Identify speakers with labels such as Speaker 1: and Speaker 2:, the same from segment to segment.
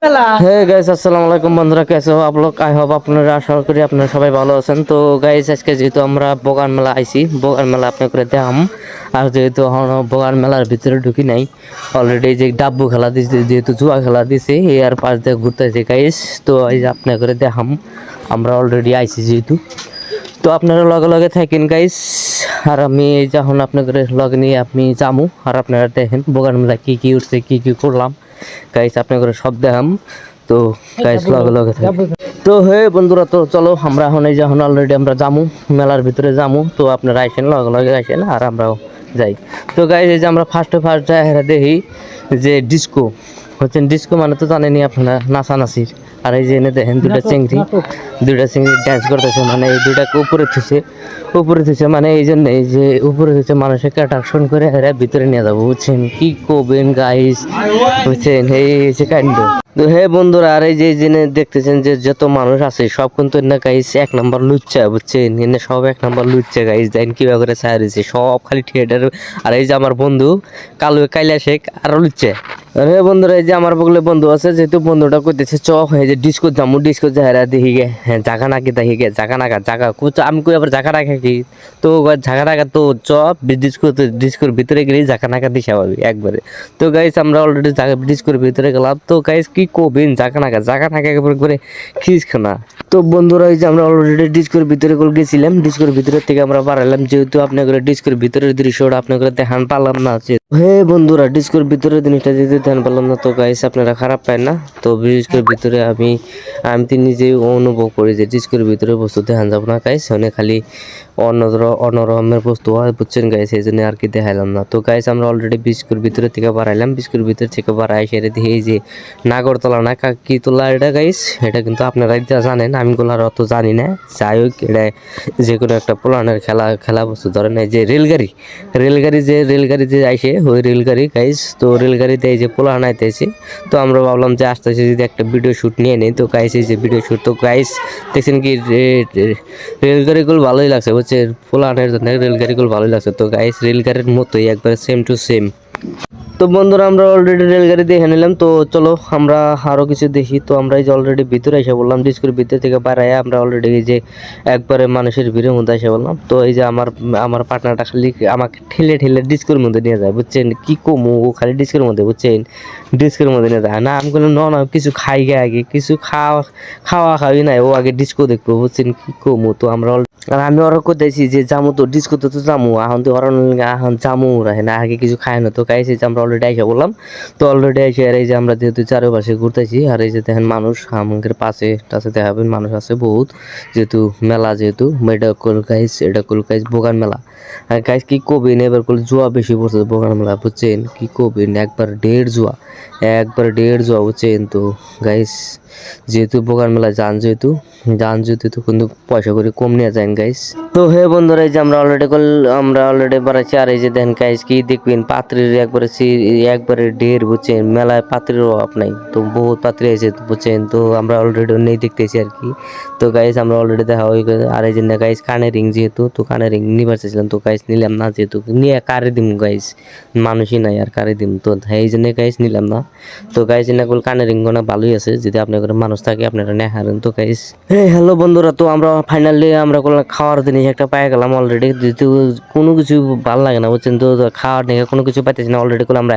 Speaker 1: Hey guys, আসসালামু আলাইকুম বন্ধুরা। कैसे हो आप लोग? आई होप আপনারা আশা করি আপনারা সবাই ভালো আছেন। তো গাইস, আজকে যেহেতু আমরা বগান মেলা আইছি, বগান মেলা আপনি করে দেখাম। আর যেহেতু এখনো বগান মেলার ভিতরে ঢুকি নাই, অলরেডি যে ডাব্বু খেলা দিছে, যেহেতু জুয়া খেলা দিছে, এর পাশ দিয়ে ঘুরতেছে গাইস। তো এই যে আপনি করে দেখাম, আমরা অলরেডি আইছি যেহেতু। তো আপনারা লগে লগে থাকেন গাইস, আর আমি এই যখন আপনাদের লগে নিয়ে আপনি যামু, আর আপনারা দেখেন বগান মেলা কি কি উঠছে, কি কি করলাম গাইস, আপনাদের সব দেখাম। তো গাইস লগে লগে থাকেন। তো হে বন্ধুরা, তো চলো আমরা এখন এই যখন অলরেডি আমরা যামু মেলার ভিতরে যামু। তো আপনারা আইসেন, লগে লগে আইসেন, আর আমরাও যাই। তো গাইস, এই যে আমরা ফার্স্ট যাই দেখি যে ডিস্কো হচ্ছেন। ডিস্কো মানে তো জানেনি আপনারা, নাচানাচির। আর এই যে এনে দেখেন দুইটা চিংড়ি ড্যান্স করতেছে, মানে এই দুইটাকে উপরে থুছে মানে এই জন্য, এই যে উপরে থুছে মানুষকে অ্যাট্রাকশন করে এরা ভিতরে নিয়ে যাবো, বুঝছেন কি করবেন গাইস, বুঝছেন এই হচ্ছে কাণ্ড। তো হে বন্ধুরা, আর এই যে জেনে দেখতেছেন যে যত মানুষ আছে সব কিন্তু না গাইস এক নাম্বার লুচ্চা, বুঝছেন এনে সব এক নাম্বার লুচ্চা গাইস। দেন কিভাবে করে ছাড়িয়েছে সব খালি থিয়েটার। আর এই যে আমার বন্ধু কাইলা শেখ আরো লুচ্চা। আরে বন্ধুরা, এই যে আমার বগলে বন্ধু আছে, যেহেতু বন্ধুটা করতেছে চ হয়ে যে ডিস্কো যাবো, ডিস্কো যাই দেখি গে, হ্যাঁ জাগা নাকি দেখি গে, জাগা নাগা জাগা কুচ আমি কই আবার জাগা রাখা কি। তো জাগা রাখা তো চ ডিস্কোর ভিতরে গেলেই জাগা নাকা দিশা পাবি একবারে। তো গাইস আমরা অলরেডি ডিস্কোর ভিতরে গেলাম। তো গাইস কি কবেন, জাগা নাকা একবার করে খিস খানা। তো বন্ধুরা, এই যে আমরা অলরেডি ডিস্কোর ভিতরে গেছিলাম, ডিস্কোর ভিতরের থেকে আমরা বাড়ালাম, যেহেতু আপনাদের ডিস্কোর ভিতরের দৃশ্যটা আপনাদের দেখান পারলাম না। হে বন্ধুরা, ডিস্কোর ভিতরের জিনিসটা যেতে ধ্যান পেলাম না। তো গাইস আপনারা খারাপ পায় না। তো ডিস্কোর ভিতরে আমি তো নিজেই অনুভব করি যে ডিস্কোর ভিতরে বস্তু ধ্যান যাব না গাইস, অনেক খালি অন্যরকমের বস্তু হয়, বুঝছেন গাইস, এই জন্য আর কি দেখাইলাম না। তো গাইস আমরা অলরেডি বিস্কুর ভিতরে থেকে বাড়াইলাম, বিস্কুর ভিতর থেকে বাড়াই সেরে দিয়ে এই যে নাগরতলা না কি তোলা এটা গাইস, এটা কিন্তু আপনারা জানেন, আমি গোলার অত জানি না। যাই হোক, এটা যে কোনো একটা পোলানের খেলা বস্তু ধরেন, এই যে রেলগাড়ি যে আইসে ওই রেলগাড়ি গাইস। তো রেলগাড়িতে এই যে পোলান আইতেছে। তো আমরা ভাবলাম যে আস্তে আস্তে যদি একটা ভিডিও শ্যুট নিয়ে নেই। তো গাইস এই যে ভিডিও শ্যুট, তো গাইস দেখছেন কি রেলগাড়িগুলো ভালোই লাগছে, বুঝছে পোলানের জন্য রেলগাড়িগুলো ভালোই লাগছে। তো গাইস রেলগাড়ির মতোই একবার সেম টু সেম। তো বন্ধুরা, আমরা অলরেডি রেলগাড়ি দেখে নিলাম। তো চলো আমরা আরও কিছু দেখি। তো আমরা এই যে অলরেডি ভিতরে এসে বললাম, ডিস্কোর ভিতর থেকে বাইরে আমরা অলরেডি এই যে একবারে মানুষের ভিড়ের মধ্যে এসে বললাম। তো এই যে আমার পার্টনারটা খালি আমাকে ঠেলে ঠেলে ডিস্কোর মধ্যে নিয়ে যায়, বুঝছেন কি কমু, ও খালি ডিস্কের মধ্যে, বুঝছেন ডিস্কের মধ্যে নিয়ে যায় না। আমি বললাম না কিছু খাই গে, আগে কিছু খাওয়াই নাই, ও আগে ডিস্কো দেখবো, বুঝছেন কি কমু। তো আমরা আর আমি ওরা কোথাইছি যে জামু, তো ডিস্কোতে তো জামু, এখন তো ওরা এখন জামু রাখে না, আগে কিছু খায় না। তো খাইছি যে আমরা অলরেডি আইসা বললাম। তো অলরেডি আইসে আর এই যে আমরা যেহেতু চারপাশে ঘুরতেছি, আর এই যে দেখেন মানুষ আমাদের পাশে টাছে দেখাবেন, মানুষ আছে বহুত, যেহেতু মেলা, যেহেতু এটা কল গাইস বগান মেলা। আর গাইস কি কবেন, এবার কল জুয়া বেশি পড়ছে বগান মেলা, বুঝছেন কি কবেন, একবার 1.5 জুয়া বুঝছেন। তো গাইস যেহেতু বগান মেলা যেহেতু তো কিন্তু পয়সা করে কম নিয়ে যায় গাইস। তো হে বন্ধুরা, এই যে আমরা অলরেডি বাড়াইছি। আর এই যে দেখেন গাইস কি দেখবেন, পাত্রীর একবারে ঢের, বুঝছেন মেলায় পাত্রীর অভাব নাই। তো বহুত পাত্রী আছে, বুঝছেন। তো আমরা অলরেডি নেই দেখতেছি আর কি। তো গাইস আমরা অলরেডি দেখা হয়ে গেছে। আর এই যে গাইস কানের রিং, যেহেতু তো কানের রিং নিবার চাইছিলাম। তো গাইস নিলাম না, যেহেতু নিয়ে কারে দিম গাইস, মানুষই নাই আর কারে দিম। তো এই জন্য গাইস নিলাম না। তো গাইস এনে কানের রিং গোনা ভালোই আছে, যদি আপনার মানুষ থাকে আপনারা নেই হারেন। তো গাইস হ্যালো বন্ধুরা, তো আমরা ফাইনালি আমরা খাওয়ার জিনিস একটা পাই গেলাম অলরেডি, যেহেতু কোনো কিছু ভালো লাগে না, বুঝছেন। তো খাওয়ার নিয়ে কোনো কিছু পাইতেছি না অলরেডি। আমরা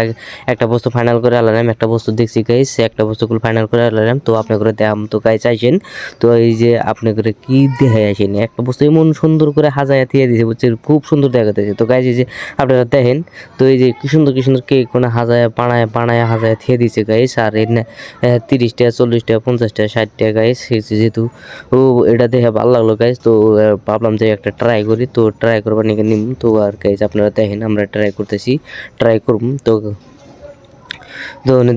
Speaker 1: একটা বস্তু ফাইনাল করে আলাম, একটা বস্তু দেখছি গাইস, একটা বস্তু ফাইনাল করে আলাম। তো আপনি করে দেখাম। তো গাইস আইসেন। তো এই যে আপনি করে কি দেখাই আসেন, একটা বস্তু এমন সুন্দর করে হাজায় দিয়ে দিয়েছে, বুঝছেন খুব সুন্দর দেখাতেছে। তো গাইস এই যে আপনারা দেখেন, তো এই যে কি সুন্দর কেক কোনো হাজায় বানায় হাজায় দিয়ে দিয়েছে গাইস। আর এর 30 টাকা 40 টাকা 50 টাকা 60 টাকা গাইস, যেহেতু ও এটা দেখে ভালো লাগলো গাইস। তো ভাবলাম যে একটা ট্রাই করি, তো ট্রাই করবার নিয়ে নিম। তো আর গাইস আপনারা দেখেন আমরা ট্রাই করুম। তো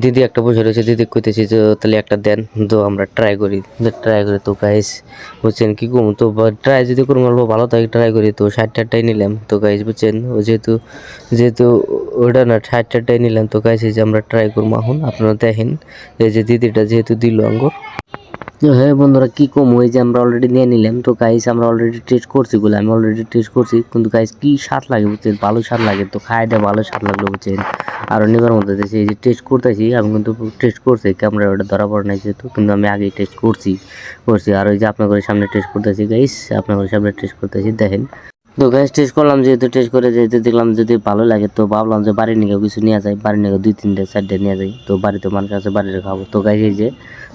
Speaker 1: দিদি একটা বসে রয়েছে, দিদি কইতেছি যে তাহলে একটা দেন। তো আমরা ট্রাই করি। তো গাইস বুঝছেন কি করবো, তো ট্রাই যদি করবো অল্প ভালো থাকে ট্রাই করি। তো 60টাই নিলাম। তো গাইস বুঝছেন ও যেহেতু ওটা না 60টাই নিলাম। তো গাইস এই যে আমরা ট্রাই করবো এখন, আপনারা দেখেন এই যে দিদিটা যেহেতু দিল আঙ্গুর। তো হ্যাঁ বন্ধুরা কি কম, ওই যে আমরা অলরেডি নিয়ে নিলাম। তো গাইস আমরা অলরেডি টেস্ট করছি গুলো, আমি অলরেডি টেস্ট করছি, কিন্তু গাইস কি স্বাদ লাগে বুঝছেন, ভালো স্বাদ লাগে। তো খাই দেয় ভালো স্বাদ লাগলো, বুঝছেন। আরও নেবার মধ্যে দিয়েছি। এই যে টেস্ট করতেছি, আমি কিন্তু টেস্ট করছি, ক্যামেরা ওটা ধরা পড়ে নাই যেহেতু, কিন্তু আমি আগেই টেস্ট করছি। আর ওই যে আপনাদের সামনে টেস্ট করতেছি গাইস, আপনাদের সামনে টেস্ট করতেছি দেখেন। তো গাইস টেস্ট করলাম, যেহেতু টেস্ট করে যেহেতু দেখলাম যদি ভালো লাগে তো ভাবলাম যে বাড়ির নিকেও কিছু নিয়ে যায়, বাড়ির নিকেও 2-3-4টে নিয়ে যাই। তো বাড়িতে মানুষ আছে, বাড়িতে খাবো। তো গাইস এই যে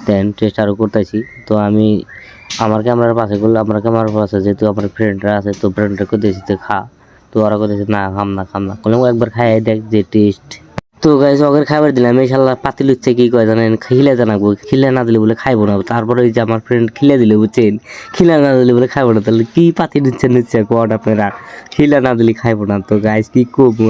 Speaker 1: দেন টেস্ট আরও করতেছি। তো আমি আমার ক্যামেরার পাশে করলে, আমার ক্যামেরার পাশে যেহেতু আমার ফ্রেন্ডরা আছে, তো ফ্রেন্ডরা দিয়েছি যে খা। তো ওরা করতেছে না খাম না বললাম একবার খাই দেখ যে টেস্ট। তো গাইস ওকে খাবার দিলাম, এই শালা পাতিল হচ্ছে কি কয় জানেন, খিলে জানাবো, খিলে না দিলে বলে খাইবো না। তারপরে ওই যে আমার ফ্রেন্ড খিলে দিলে বুঝছেন, খিলে না দিলে বলে খাইবো না। তাহলে কি পাতি নিচ্ছে কোয়াট আপনারা, খিলে না দিলে খাইবো না। তো গাইস কি করবো।